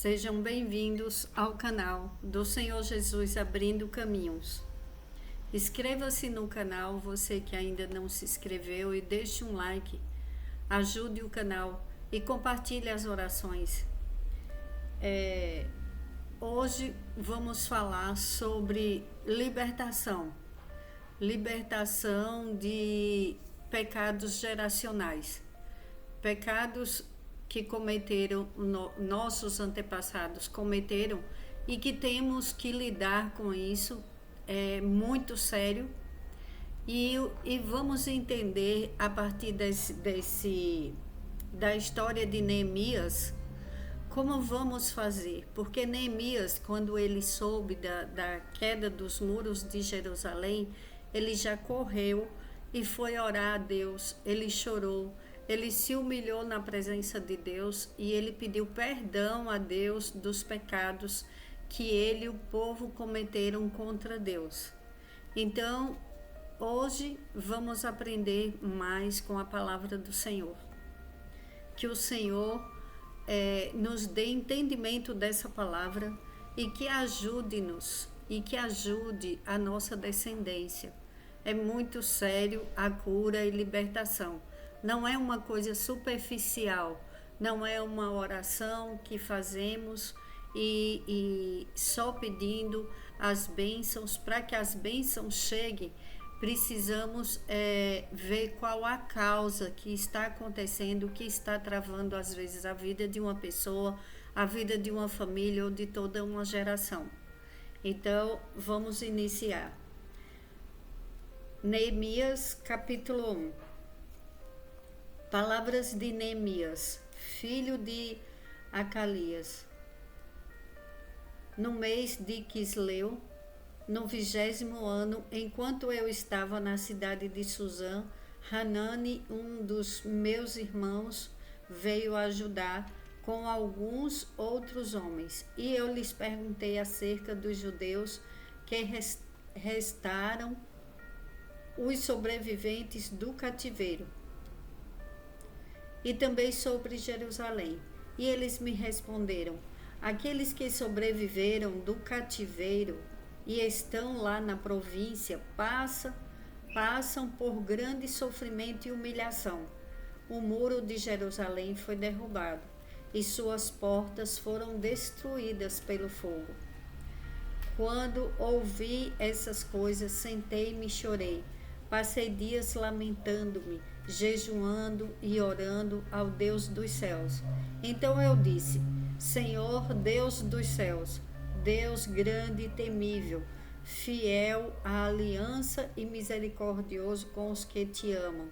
Sejam bem-vindos ao canal do Senhor Jesus Abrindo Caminhos. Inscreva-se no canal, você que ainda não se inscreveu, e deixe um like, ajude o canal e compartilhe as orações. Hoje vamos falar sobre libertação de pecados geracionais, pecados que cometeram, nossos antepassados cometeram, e que temos que lidar com isso, é muito sério, e vamos entender a partir da história de Neemias, como vamos fazer, porque Neemias, quando ele soube da queda dos muros de Jerusalém, ele já correu e foi orar a Deus, ele chorou, ele se humilhou na presença de Deus e ele pediu perdão a Deus dos pecados que ele e o povo cometeram contra Deus. Então, hoje vamos aprender mais com a palavra do Senhor. Que o Senhor nos dê entendimento dessa palavra e que ajude-nos e que ajude a nossa descendência. É muito sério a cura e libertação. Não é uma coisa superficial, não é uma oração que fazemos e só pedindo as bênçãos. Para que as bênçãos cheguem, precisamos ver qual a causa que está acontecendo, que está travando às vezes a vida de uma pessoa, a vida de uma família ou de toda uma geração. Então, vamos iniciar. Neemias, capítulo 1. Palavras de Neemias, filho de Acalias. No mês de Quisleu, no 20º ano, enquanto eu estava na cidade de Suzã, Hanani, um dos meus irmãos, veio ajudar com alguns outros homens, e eu lhes perguntei acerca dos judeus que restaram, os sobreviventes do cativeiro, e também sobre Jerusalém. E eles me responderam: aqueles que sobreviveram do cativeiro e estão lá na província passam por grande sofrimento e humilhação. O muro de Jerusalém foi derrubado e suas portas foram destruídas pelo fogo. Quando ouvi essas coisas, sentei-me e chorei. Passei dias lamentando-me, jejuando e orando ao Deus dos céus. Então eu disse: Senhor Deus dos céus, Deus grande e temível, fiel à aliança e misericordioso com os que te amam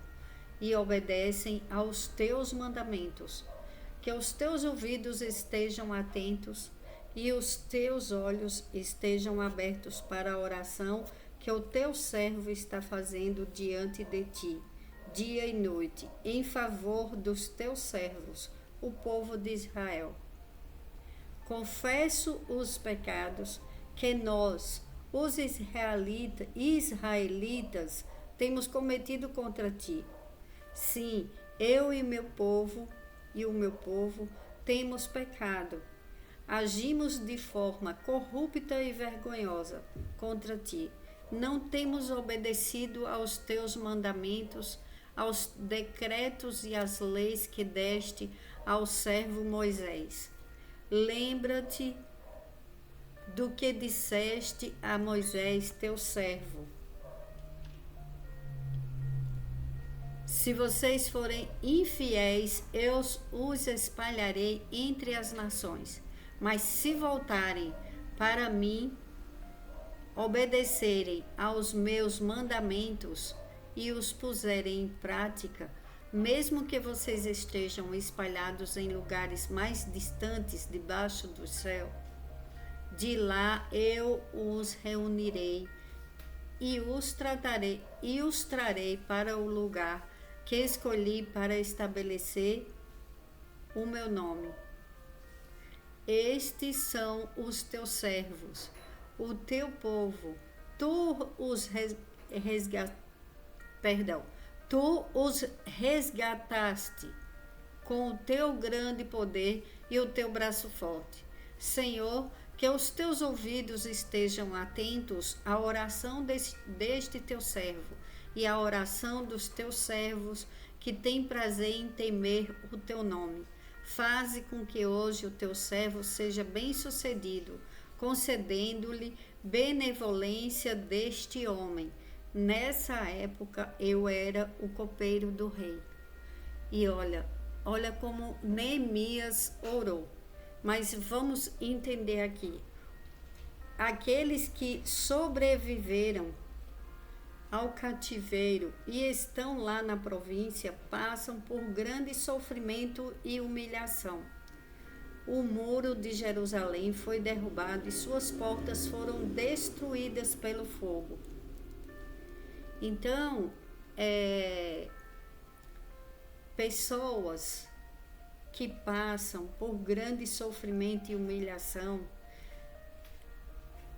e obedecem aos teus mandamentos, que os teus ouvidos estejam atentos e os teus olhos estejam abertos para a oração que o teu servo está fazendo diante de ti, dia e noite, em favor dos teus servos, o povo de Israel. Confesso os pecados que nós, os israelitas, temos cometido contra ti. Sim, eu e o meu povo temos pecado. Agimos de forma corrupta e vergonhosa contra ti. Não temos obedecido aos teus mandamentos, aos decretos e às leis que deste ao servo Moisés. Lembra-te do que disseste a Moisés, teu servo. Se vocês forem infiéis, eu os espalharei entre as nações. Mas se voltarem para mim, obedecerem aos meus mandamentos e os puserem em prática, mesmo que vocês estejam espalhados em lugares mais distantes debaixo do céu, de lá eu os reunirei e os trarei para o lugar que escolhi para estabelecer o meu nome. Estes são os teus servos, o teu povo. Tu os resgataste com o teu grande poder e o teu braço forte. Senhor, que os teus ouvidos estejam atentos à oração deste teu servo e à oração dos teus servos que têm prazer em temer o teu nome. Faze com que hoje o teu servo seja bem-sucedido, concedendo-lhe benevolência deste homem. Nessa época eu era o copeiro do rei. E olha como Neemias orou. Mas vamos entender aqui. Aqueles que sobreviveram ao cativeiro e estão lá na província passam por grande sofrimento e humilhação. O muro de Jerusalém foi derrubado e suas portas foram destruídas pelo fogo. Então, pessoas que passam por grande sofrimento e humilhação,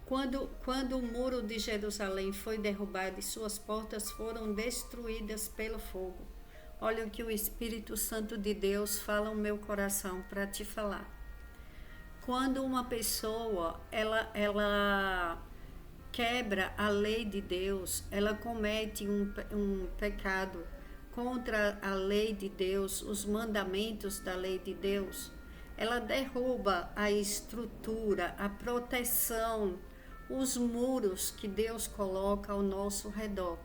quando o muro de Jerusalém foi derrubado e suas portas foram destruídas pelo fogo. Olha o que o Espírito Santo de Deus fala no meu coração para te falar. Quando uma pessoa ela quebra a lei de Deus, ela comete um pecado contra a lei de Deus, os mandamentos da lei de Deus, ela derruba a estrutura, a proteção, os muros que Deus coloca ao nosso redor.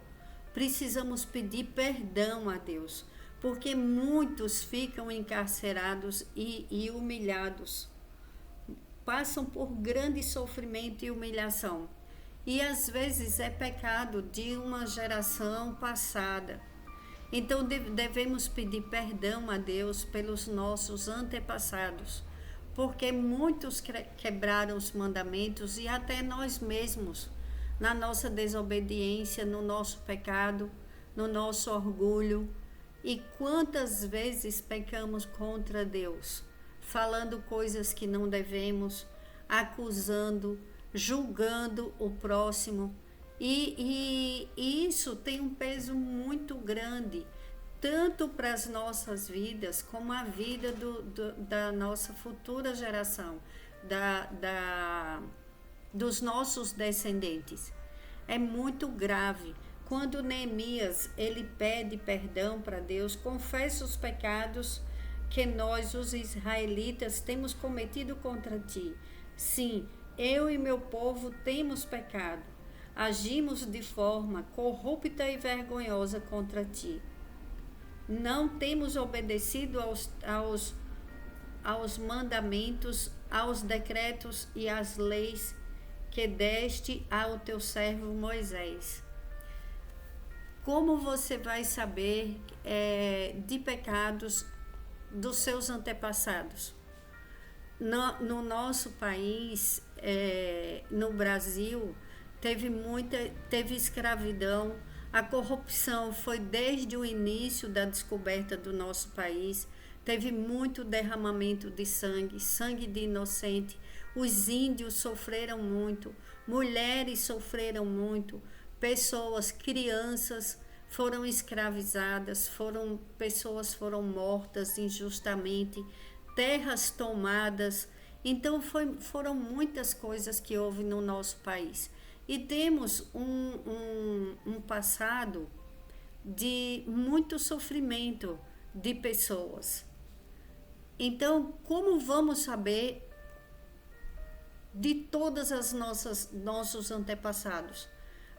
Precisamos pedir perdão a Deus, porque muitos ficam encarcerados e humilhados, passam por grande sofrimento e humilhação. E às vezes é pecado de uma geração passada. Então devemos pedir perdão a Deus pelos nossos antepassados, porque muitos quebraram os mandamentos e até nós mesmos, na nossa desobediência, no nosso pecado, no nosso orgulho. E quantas vezes pecamos contra Deus, falando coisas que não devemos, acusando, julgando o próximo. E isso tem um peso muito grande, tanto para as nossas vidas, como a vida da nossa futura geração, dos nossos descendentes. É muito grave. Quando Neemias ele pede perdão para Deus, confessa os pecados que nós, os israelitas, temos cometido contra ti. Sim, eu e meu povo temos pecado. Agimos de forma corrupta e vergonhosa contra ti. Não temos obedecido aos mandamentos, aos decretos e às leis que deste ao teu servo Moisés. Como você vai saber de pecados dos seus antepassados? No nosso país, no Brasil, teve escravidão, a corrupção foi desde o início da descoberta do nosso país, teve muito derramamento de sangue de inocente, os índios sofreram muito, mulheres sofreram muito, pessoas, crianças foram escravizadas, pessoas foram mortas injustamente, terras tomadas. Então foram muitas coisas que houve no nosso país. E temos um passado de muito sofrimento de pessoas. Então, como vamos saber de todas as nossos antepassados?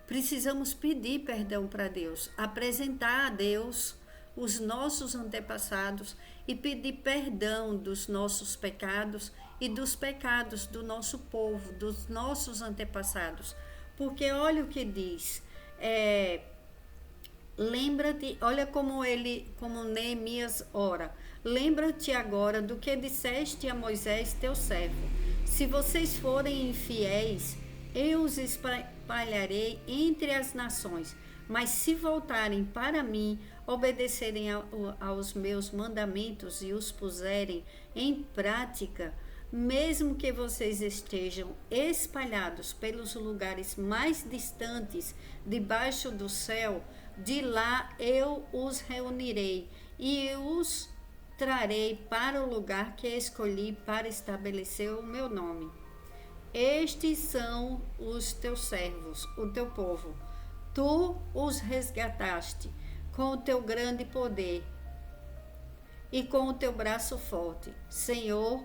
Precisamos pedir perdão para Deus, apresentar a Deus os nossos antepassados e pedir perdão dos nossos pecados e dos pecados do nosso povo, dos nossos antepassados. Porque olha o que diz, lembra-te, olha como Neemias ora, lembra-te agora do que disseste a Moisés teu servo, se vocês forem infiéis, eu os espalharei entre as nações, mas se voltarem para mim, obedecerem aos meus mandamentos e os puserem em prática, mesmo que vocês estejam espalhados pelos lugares mais distantes debaixo do céu, de lá eu os reunirei e os trarei para o lugar que escolhi para estabelecer o meu nome. Estes são os teus servos, o teu povo. Tu os resgataste com o teu grande poder e com o teu braço forte. Senhor,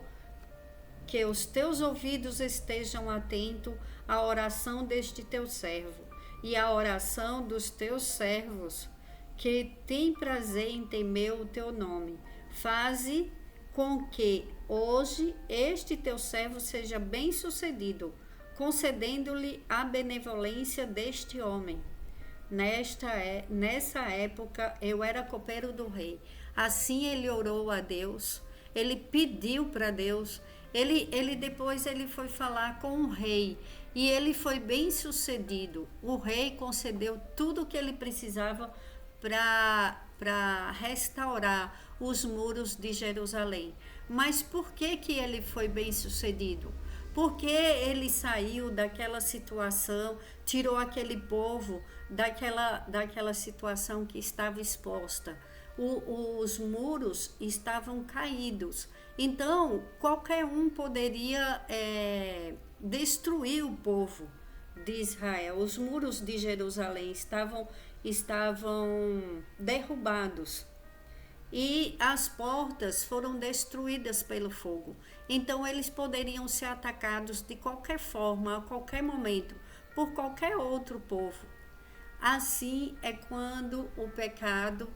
que os teus ouvidos estejam atentos à oração deste teu servo e à oração dos teus servos, que tem prazer em temer o teu nome. Faze com que hoje este teu servo seja bem-sucedido, concedendo-lhe a benevolência deste homem. Nessa época eu era copeiro do rei. Assim ele orou a Deus, ele pediu para Deus, depois ele foi falar com o rei e ele foi bem sucedido. O rei concedeu tudo o que ele precisava para restaurar os muros de Jerusalém. Mas por que ele foi bem sucedido? Porque ele saiu daquela situação, tirou aquele povo daquela situação que estava exposta. Os muros estavam caídos. Então, qualquer um poderia destruir o povo de Israel. Os muros de Jerusalém estavam derrubados. E as portas foram destruídas pelo fogo. Então eles poderiam ser atacados de qualquer forma, a qualquer momento, por qualquer outro povo. Assim é quando o pecado,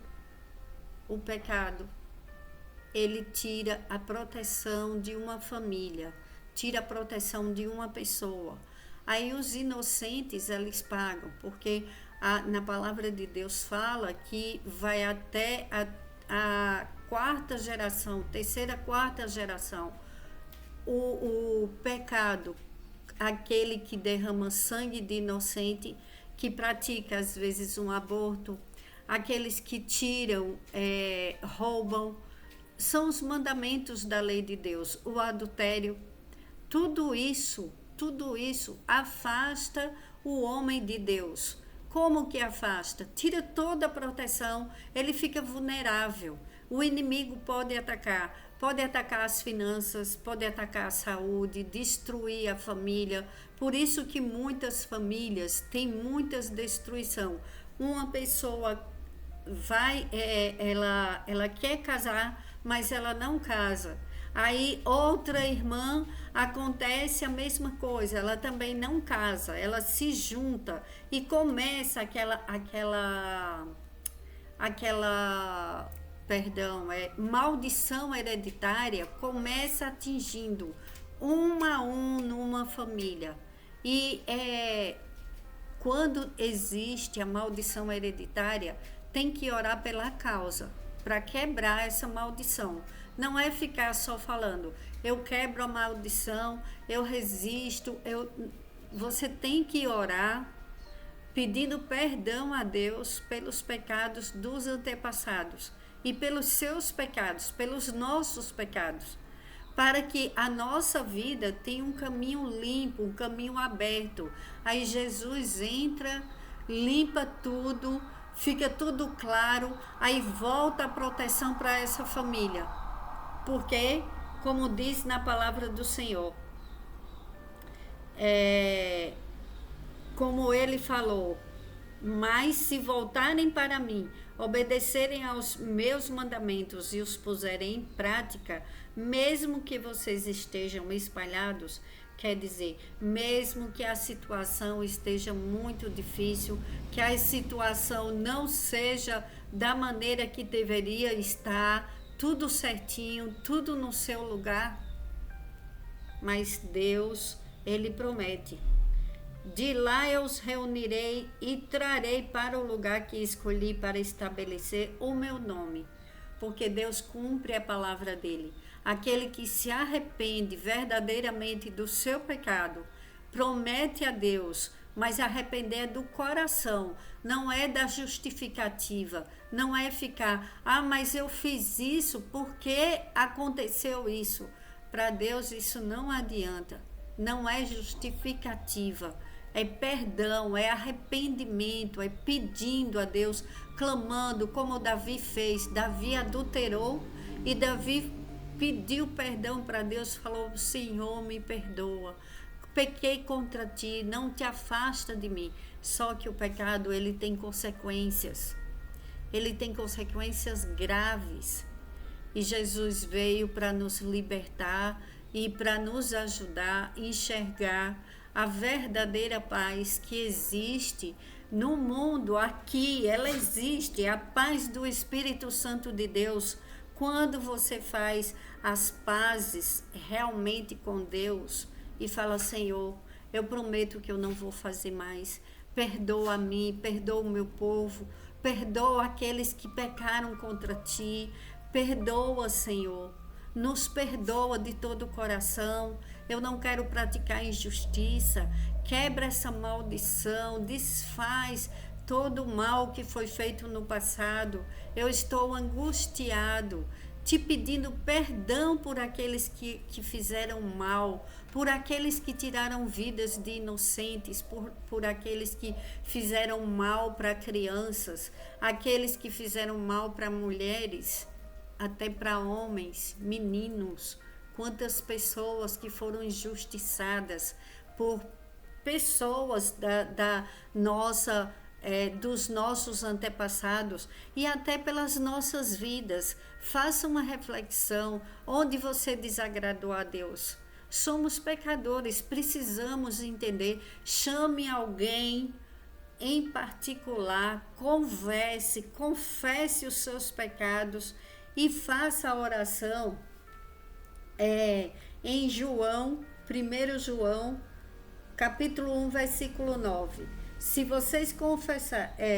ele tira a proteção de uma família, tira a proteção de uma pessoa. Aí os inocentes, eles pagam, porque na palavra de Deus fala que vai até a quarta geração, terceira, quarta geração, o pecado, aquele que derrama sangue de inocente, que pratica às vezes um aborto, aqueles que tiram, roubam, são os mandamentos da lei de Deus, o adultério, tudo isso afasta o homem de Deus. Como que afasta? Tira toda a proteção, ele fica vulnerável. O inimigo pode atacar as finanças, pode atacar a saúde, destruir a família. Por isso que muitas famílias têm muitas destruição. Uma pessoa ela quer casar, mas ela não casa. Aí outra irmã, acontece a mesma coisa, ela também não casa, ela se junta e começa maldição hereditária, começa atingindo um a um numa família. E quando existe a maldição hereditária, tem que orar pela causa, para quebrar essa maldição. Não é ficar só falando, eu quebro a maldição, eu resisto. Você tem que orar, pedindo perdão a Deus pelos pecados dos antepassados e pelos seus pecados, pelos nossos pecados, para que a nossa vida tenha um caminho limpo, um caminho aberto. Aí Jesus entra, limpa tudo, fica tudo claro, aí volta a proteção para essa família. Porque, como diz na palavra do Senhor, como ele falou, mas se voltarem para mim, obedecerem aos meus mandamentos e os puserem em prática, mesmo que vocês estejam espalhados, quer dizer, mesmo que a situação esteja muito difícil, que a situação não seja da maneira que deveria estar, tudo certinho, tudo no seu lugar, mas Deus, ele promete: de lá eu os reunirei e trarei para o lugar que escolhi para estabelecer o meu nome, porque Deus cumpre a palavra dele. Aquele que se arrepende verdadeiramente do seu pecado, promete a Deus, mas arrepender do coração, não é da justificativa, não é ficar, mas eu fiz isso porque aconteceu isso. Para Deus isso não adianta, não é justificativa, é perdão, é arrependimento, é pedindo a Deus, clamando como Davi fez. Davi adulterou E Davi pediu perdão para Deus, falou: Senhor, me perdoa, pequei contra ti, não te afasta de mim. Só que o pecado, ele tem consequências. Ele tem consequências graves. E Jesus veio para nos libertar e para nos ajudar a enxergar a verdadeira paz que existe no mundo aqui. Ela existe, a paz do Espírito Santo de Deus. Quando você faz as pazes realmente com Deus e fala: Senhor, eu prometo que eu não vou fazer mais. Perdoa a mim, perdoa o meu povo, perdoa aqueles que pecaram contra ti. Perdoa, Senhor, nos perdoa de todo o coração. Eu não quero praticar injustiça. Quebra essa maldição, desfaz todo o mal que foi feito no passado. Eu estou angustiado, te pedindo perdão por aqueles que fizeram mal, por aqueles que tiraram vidas de inocentes, por aqueles que fizeram mal para crianças, aqueles que fizeram mal para mulheres, até para homens, meninos. Quantas pessoas que foram injustiçadas por pessoas da nossa dos nossos antepassados e até pelas nossas vidas. Faça uma reflexão onde você desagradou a Deus. Somos pecadores, precisamos entender. Chame alguém em particular, converse, confesse os seus pecados e faça a oração em João, 1 João, capítulo 1, versículo 9. Se vocês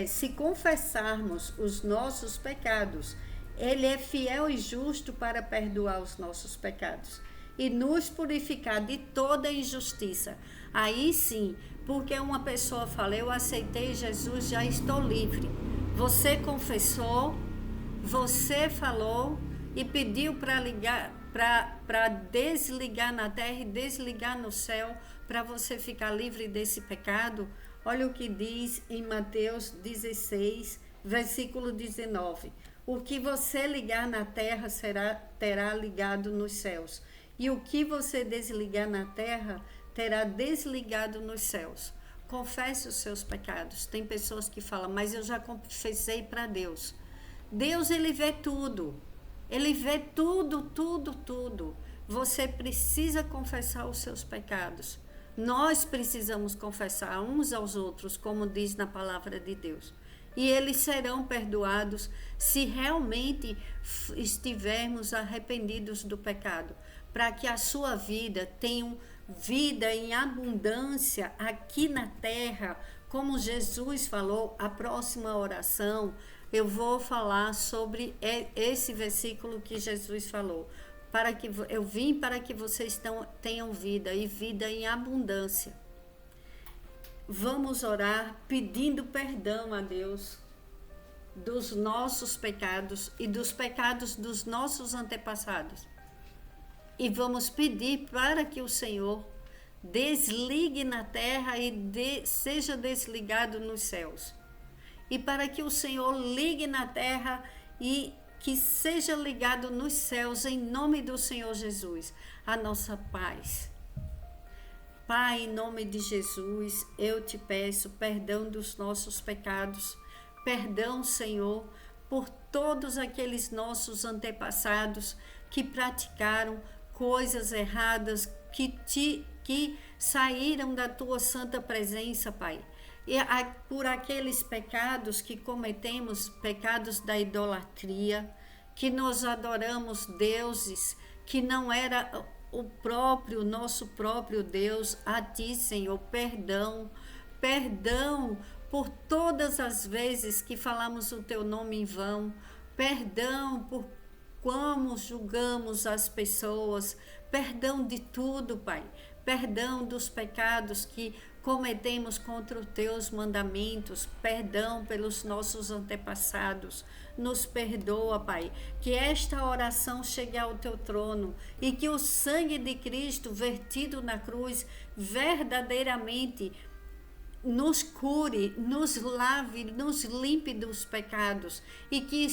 se confessarmos os nossos pecados, Ele é fiel e justo para perdoar os nossos pecados e nos purificar de toda injustiça. Aí sim, porque uma pessoa fala: eu aceitei Jesus, já estou livre. Você confessou, você falou e pediu para desligar na terra e desligar no céu, para você ficar livre desse pecado. Olha o que diz em Mateus 16, versículo 19. O que você ligar na terra terá ligado nos céus. E o que você desligar na terra terá desligado nos céus. Confesse os seus pecados. Tem pessoas que falam: mas eu já confessei para Deus. Deus, Ele vê tudo. Ele vê tudo, tudo, tudo. Você precisa confessar os seus pecados. Nós precisamos confessar uns aos outros, como diz na palavra de Deus. E eles serão perdoados se realmente estivermos arrependidos do pecado, para que a sua vida tenha vida em abundância aqui na terra. Como Jesus falou, a próxima oração eu vou falar sobre esse versículo que Jesus falou. Eu vim para que vocês tenham vida e vida em abundância. Vamos orar pedindo perdão a Deus dos nossos pecados e dos pecados dos nossos antepassados. E vamos pedir para que o Senhor desligue na terra e seja desligado nos céus. E para que o Senhor ligue na terra e que seja ligado nos céus, em nome do Senhor Jesus, a nossa paz. Pai, em nome de Jesus, eu te peço perdão dos nossos pecados. Perdão, Senhor, por todos aqueles nossos antepassados que praticaram coisas erradas, que saíram da tua santa presença, Pai. E por aqueles pecados que cometemos, pecados da idolatria, que nós adoramos deuses que não era nosso próprio Deus. A ti, Senhor, perdão por todas as vezes que falamos o teu nome em vão, perdão por como julgamos as pessoas, perdão de tudo, Pai, perdão dos pecados que cometemos contra os teus mandamentos, perdão pelos nossos antepassados. Nos perdoa, Pai, que esta oração chegue ao teu trono e que o sangue de Cristo vertido na cruz verdadeiramente nos cure, nos lave, nos limpe dos pecados e que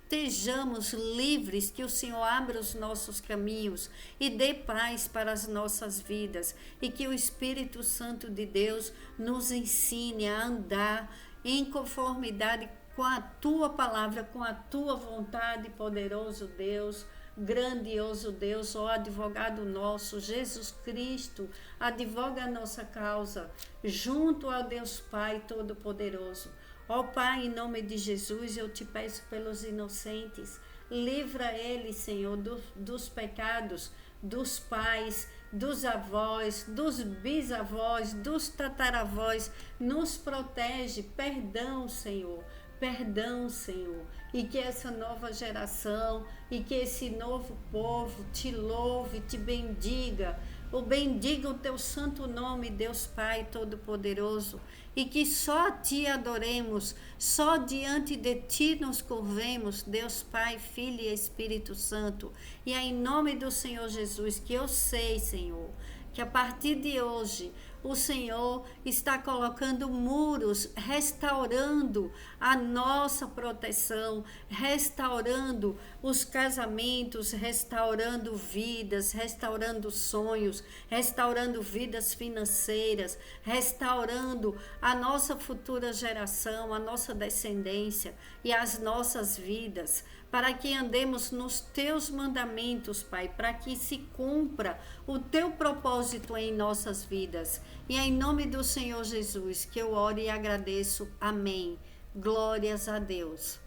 estejamos livres, que o Senhor abra os nossos caminhos e dê paz para as nossas vidas, e que o Espírito Santo de Deus nos ensine a andar em conformidade com a tua palavra, com a tua vontade, poderoso Deus, grandioso Deus, ó advogado nosso, Jesus Cristo, advoga a nossa causa, junto ao Deus Pai Todo-Poderoso. Ó Pai, em nome de Jesus, eu te peço pelos inocentes, livra eles, Senhor, dos pecados, dos pais, dos avós, dos bisavós, dos tataravós, nos protege, perdão, Senhor, e que essa nova geração e que esse novo povo te louve, te bendiga, bendiga o teu santo nome, Deus Pai Todo-Poderoso, e que só a ti adoremos, só diante de ti nos curvemos, Deus Pai, Filho e Espírito Santo. E é em nome do Senhor Jesus que eu sei, Senhor, que a partir de hoje o Senhor está colocando muros, restaurando a nossa proteção, restaurando os casamentos, restaurando vidas, restaurando sonhos, restaurando vidas financeiras, restaurando a nossa futura geração, a nossa descendência e as nossas vidas, para que andemos nos teus mandamentos, Pai, para que se cumpra o teu propósito em nossas vidas. E é em nome do Senhor Jesus que eu oro e agradeço. Amém. Glórias a Deus.